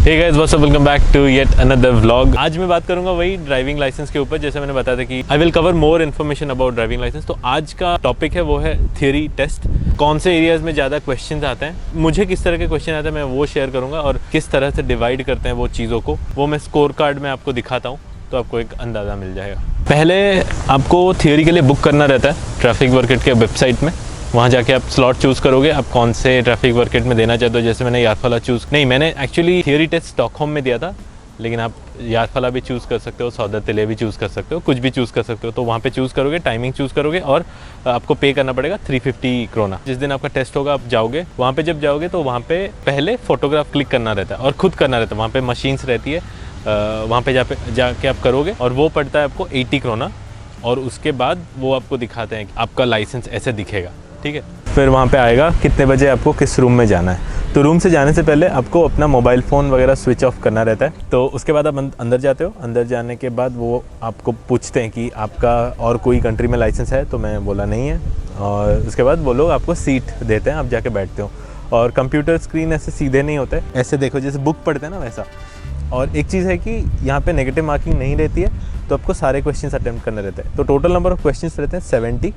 Hey guys, what's up, welcome back to yet another vlog. आज मैं बात करूंगा वही ड्राइविंग लाइसेंस के ऊपर। जैसे मैंने बताया था कि I will cover more information about driving licence. तो आज का टॉपिक है वो है थियरी टेस्ट। कौन से एरियाज में ज़्यादा क्वेश्चंस आते हैं, मुझे किस तरह के क्वेश्चन आते हैं, मैं वो शेयर करूँगा और किस तरह से डिवाइड करते हैं वो चीज़ों को, वो मैं स्कोर कार्ड में आपको दिखाता हूँ तो आपको एक अंदाज़ा मिल जाएगा। पहले आपको थियरी के लिए बुक करना रहता है ट्रैफिक वर्किट के वेबसाइट में। वहाँ जाके आप स्लॉट चूज़ करोगे, आप कौन से ट्रैफिक वर्किट में देना चाहते हो। जैसे मैंने यारफला मैंने एक्चुअली थियरी टेस्ट स्टॉकहोम में दिया था, लेकिन आप यारफला भी चूज़ कर सकते हो, सौदत्तिले भी चूज़ कर सकते हो, कुछ भी चूज़ कर सकते हो। तो वहाँ पे चूज़ करोगे, टाइमिंग चूज़ करोगे और आपको पे करना पड़ेगा 350 क्रोना। जिस दिन आपका टेस्ट होगा आप जाओगे, वहाँ पे जब जाओगे तो वहाँ पे पहले फ़ोटोग्राफ क्लिक करना रहता है और ख़ुद करना रहता है। वहाँ पे मशीन्स रहती है, वहाँ पे जाके आप करोगे और वो पड़ता है आपको 80 क्रोना। और उसके बाद वो आपको दिखाते हैं कि आपका लाइसेंस ऐसे दिखेगा, ठीक है। फिर वहाँ पे आएगा कितने बजे आपको किस रूम में जाना है। तो रूम से जाने से पहले आपको अपना मोबाइल फ़ोन वगैरह स्विच ऑफ करना रहता है। तो उसके बाद आप अंदर जाते हो। अंदर जाने के बाद वो आपको पूछते हैं कि आपका और कोई कंट्री में लाइसेंस है, तो मैं बोला नहीं है। और उसके बाद वो लोग आपको सीट देते हैं, आप जाके बैठते हो। और कंप्यूटर स्क्रीन ऐसे सीधे नहीं होते, ऐसे देखो जैसे बुक पढ़ते हैं ना वैसा। और एक चीज़ है कि यहाँ पे नेगेटिव मार्किंग नहीं रहती है, तो आपको सारे क्वेश्चंस अटेम्प्ट करने रहते हैं। तो टोटल नंबर ऑफ क्वेश्चंस रहते हैं 70,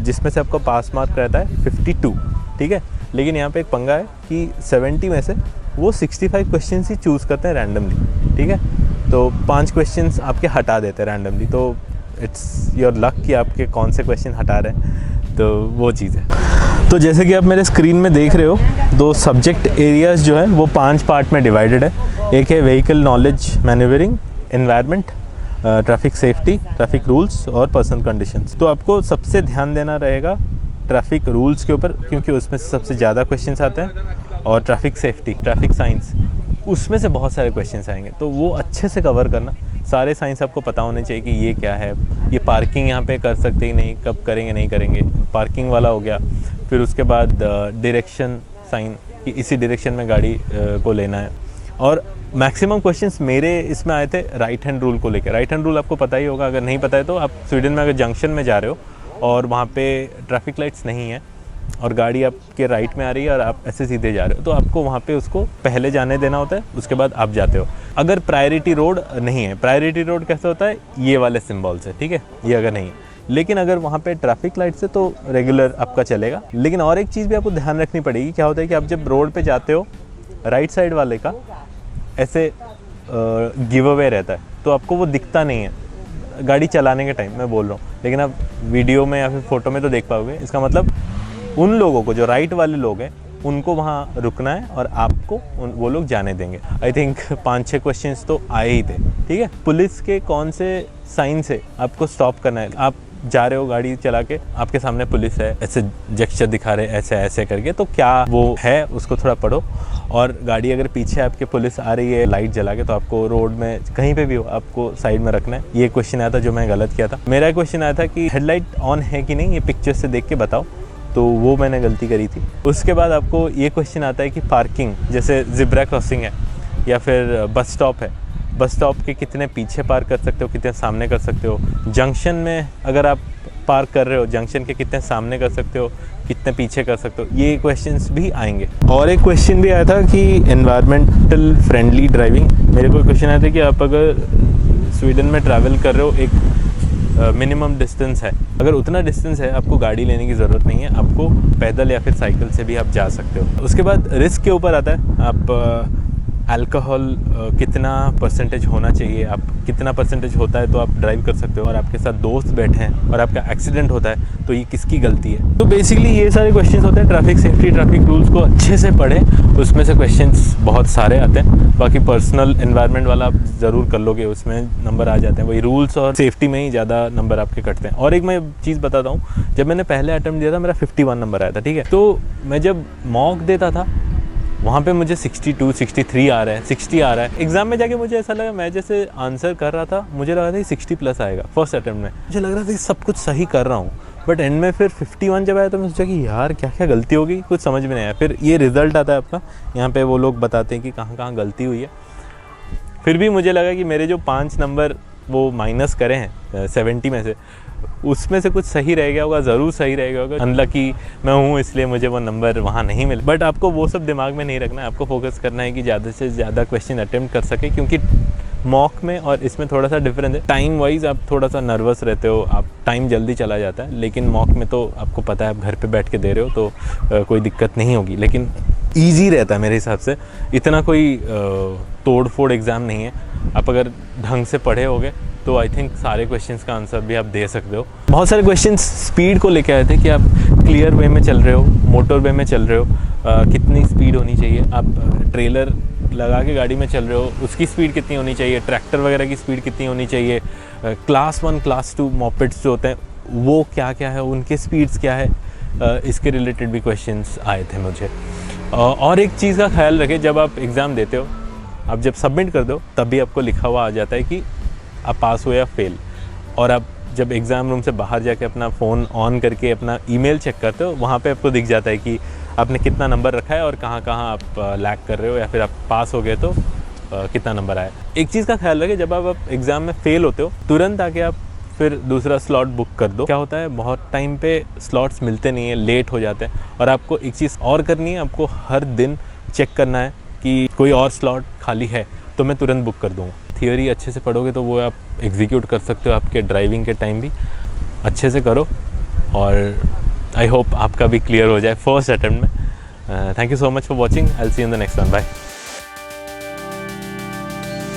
जिसमें से आपको पास मार्क रहता है 52, ठीक है। लेकिन यहाँ पे एक पंगा है कि 70 में से वो 65 क्वेश्चंस ही चूज़ करते हैं रैंडमली, ठीक है। तो 5 क्वेश्चंस आपके हटा देते हैं रैंडमली। तो इट्स योर लक कि आपके कौन से क्वेश्चन हटा रहे हैं, तो वो चीज़ है। तो जैसे कि आप मेरे स्क्रीन में देख रहे हो, दो सब्जेक्ट एरियाज़ जो है वो 5 पार्ट में डिवाइडेड है। एक है vehicle knowledge manoeuvring, environment, traffic safety, traffic rules और पर्सनल कंडीशंस। तो आपको सबसे ध्यान देना रहेगा ट्रैफिक रूल्स के ऊपर, क्योंकि उसमें से सबसे ज़्यादा क्वेश्चंस आते हैं। और ट्रैफिक सेफ्टी, ट्रैफिक साइंस, उसमें से बहुत सारे क्वेश्चंस आएंगे, तो वो अच्छे से कवर करना। सारे साइंस आपको पता होने चाहिए कि ये क्या है, ये पार्किंग यहाँ पे कर सकते ही नहीं, कब करेंगे नहीं करेंगे, पार्किंग वाला हो गया। फिर उसके बाद डायरेक्शन साइन, कि इसी डायरेक्शन में गाड़ी को लेना है। और मैक्सिमम क्वेश्चंस मेरे इसमें आए थे राइट हैंड रूल को लेकर। राइट हैंड रूल आपको पता ही होगा, अगर नहीं पता है तो आप स्वीडन में अगर जंक्शन में जा रहे हो और वहाँ पे ट्रैफिक लाइट्स नहीं है और गाड़ी आपके राइट में आ रही है और आप ऐसे सीधे जा रहे हो, तो आपको वहाँ पे उसको पहले जाने देना होता है, उसके बाद आप जाते हो। अगर प्रायोरिटी रोड नहीं है, प्रायोरिटी रोड कैसे होता है, ये वाले सिम्बॉल से, ठीक है, ये अगर नहीं है। लेकिन अगर वहाँ पे ट्रैफिक लाइट्स है तो रेगुलर आपका चलेगा। लेकिन और एक चीज़ भी आपको ध्यान रखनी पड़ेगी। क्या होता है कि आप जब रोड पे जाते हो, राइट साइड वाले का ऐसे गिव अवे रहता है, तो आपको वो दिखता नहीं है गाड़ी चलाने के टाइम, मैं बोल रहा हूँ। लेकिन आप वीडियो में या फिर फ़ोटो में तो देख पाओगे। इसका मतलब उन लोगों को, जो राइट वाले लोग हैं, उनको वहाँ रुकना है और आपको वो लोग जाने देंगे। आई थिंक 5-6 क्वेश्चंस तो आए ही थे, ठीक है। पुलिस के कौन से साइन से आपको स्टॉप करना है। आप जा रहे हो गाड़ी चला के, आपके सामने पुलिस है, ऐसे जेस्चर दिखा रहे ऐसे ऐसे करके, तो क्या वो है उसको थोड़ा पढ़ो। और गाड़ी अगर पीछे आपके पुलिस आ रही है लाइट जला के, तो आपको रोड में कहीं पे भी हो आपको साइड में रखना है। ये क्वेश्चन आया था जो मैं गलत किया था। मेरा क्वेश्चन आया था कि हेडलाइट ऑन है कि नहीं, ये पिक्चर से देख के बताओ, तो वो मैंने गलती करी थी। उसके बाद आपको ये क्वेश्चन आता है कि पार्किंग, जैसे ज़िब्रा क्रॉसिंग है या फिर बस स्टॉप है, बस स्टॉप के कितने पीछे पार्क कर सकते हो, कितने सामने कर सकते हो। जंक्शन में अगर आप पार्क कर रहे हो, जंक्शन के कितने सामने कर सकते हो, कितने पीछे कर सकते हो, ये क्वेश्चंस भी आएंगे। और एक क्वेश्चन भी आया था कि एनवायरमेंटल फ्रेंडली ड्राइविंग। मेरे को क्वेश्चन आया था कि आप अगर स्वीडन में ट्रैवल कर रहे हो, एक मिनिमम डिस्टेंस है, अगर उतना डिस्टेंस है आपको गाड़ी लेने की ज़रूरत नहीं है, आपको पैदल या फिर साइकिल से भी आप जा सकते हो। उसके बाद रिस्क के ऊपर आता है, आप अल्कोहल कितना परसेंटेज होना चाहिए, आप कितना परसेंटेज होता है तो आप ड्राइव कर सकते हो। और आपके साथ दोस्त बैठे हैं और आपका एक्सीडेंट होता है तो ये किसकी गलती है। तो बेसिकली ये सारे क्वेश्चंस होते हैं। ट्रैफिक सेफ्टी, ट्रैफिक रूल्स को अच्छे से पढ़ें, उसमें से क्वेश्चंस बहुत सारे आते हैं। बाकी पर्सनल एनवायरनमेंट वाला आप ज़रूर कर लोगे, उसमें नंबर आ जाते हैं। वही रूल्स और सेफ्टी में ही ज़्यादा नंबर आपके कटते हैं। और एक मैं चीज़ बताता हूँ, जब मैंने पहले अटेम्प्ट दिया था मेरा 51 नंबर आया था, ठीक है। तो मैं जब मॉक देता था वहाँ पे मुझे 62, 63 आ रहा है, 60 आ रहा है। एग्जाम में जाके मुझे ऐसा लगा, मैं जैसे आंसर कर रहा था मुझे लगा था 60+ आएगा फर्स्ट अटेम्प्ट में। मुझे लग रहा था कि सब कुछ सही कर रहा हूँ, बट एंड में फिर 51 जब आया तो मैं सोचा कि यार क्या क्या गलती होगी, कुछ समझ में नहीं आया। फिर ये रिज़ल्ट आता है आपका, यहाँ पे वो लोग बताते हैं कि कहाँ कहाँ गलती हुई है। फिर भी मुझे लगा कि मेरे जो 5 नंबर वो माइनस करे हैं 70 में से, उसमें से कुछ सही रह गया होगा, ज़रूर सही रह गया होगा। अनलकी मैं हूँ इसलिए मुझे वो नंबर वहाँ नहीं मिला। बट आपको वो सब दिमाग में नहीं रखना है, आपको फोकस करना है कि ज़्यादा से ज़्यादा क्वेश्चन अटेम्प्ट कर सके, क्योंकि मॉक में और इसमें थोड़ा सा डिफरेंस है। टाइम वाइज आप थोड़ा सा नर्वस रहते हो, आप टाइम जल्दी चला जाता है, लेकिन मॉक में तो आपको पता है आप घर पे बैठ के दे रहे हो तो कोई दिक्कत नहीं होगी। लेकिन ईजी रहता है मेरे हिसाब से, इतना कोई तोड़ फोड़ एग्ज़ाम नहीं है। आप अगर ढंग से पढ़े होगे तो आई थिंक सारे क्वेश्चंस का आंसर भी आप दे सकते हो। बहुत सारे क्वेश्चंस स्पीड को लेके आए थे कि आप क्लियर वे में चल रहे हो, मोटर वे में चल रहे हो, कितनी स्पीड होनी चाहिए, आप ट्रेलर लगा के गाड़ी में चल रहे हो उसकी स्पीड कितनी होनी चाहिए, ट्रैक्टर वगैरह की स्पीड कितनी होनी चाहिए, क्लास 1 क्लास 2 मॉपेड्स जो होते हैं वो क्या क्या है, उनके स्पीड्स क्या है, इसके रिलेटेड भी क्वेश्चंस आए थे मुझे। और एक चीज़ का ख्याल रखें, जब आप एग्ज़ाम देते हो, आप जब सबमिट कर दो तभी आपको लिखा हुआ आ जाता है कि आप पास हुए या फेल। और आप जब एग्ज़ाम रूम से बाहर जाके अपना फ़ोन ऑन करके अपना ईमेल चेक करते हो, वहाँ पे आपको दिख जाता है कि आपने कितना नंबर रखा है और कहाँ कहाँ आप लैग कर रहे हो, या फिर आप पास हो गए तो कितना नंबर आया। एक चीज़ का ख्याल रखें, जब आप एग्ज़ाम में फ़ेल होते हो तुरंत आके आप फिर दूसरा स्लॉट बुक कर दो। क्या होता है, बहुत टाइम पे स्लॉट्स मिलते नहीं है, लेट हो जाते हैं। और आपको एक चीज़ और करनी है, आपको हर दिन चेक करना है कि कोई और स्लॉट खाली है तो मैं तुरंत बुक कर दूँगा। थियोरी अच्छे से पढ़ोगे तो वो आप एग्जीक्यूट कर सकते हो, आपके ड्राइविंग के टाइम भी अच्छे से करो, और आई होप आपका भी क्लियर हो जाए फर्स्ट अटेम्प्ट में। Thank you so much for watching, I will see you in the next one, bye.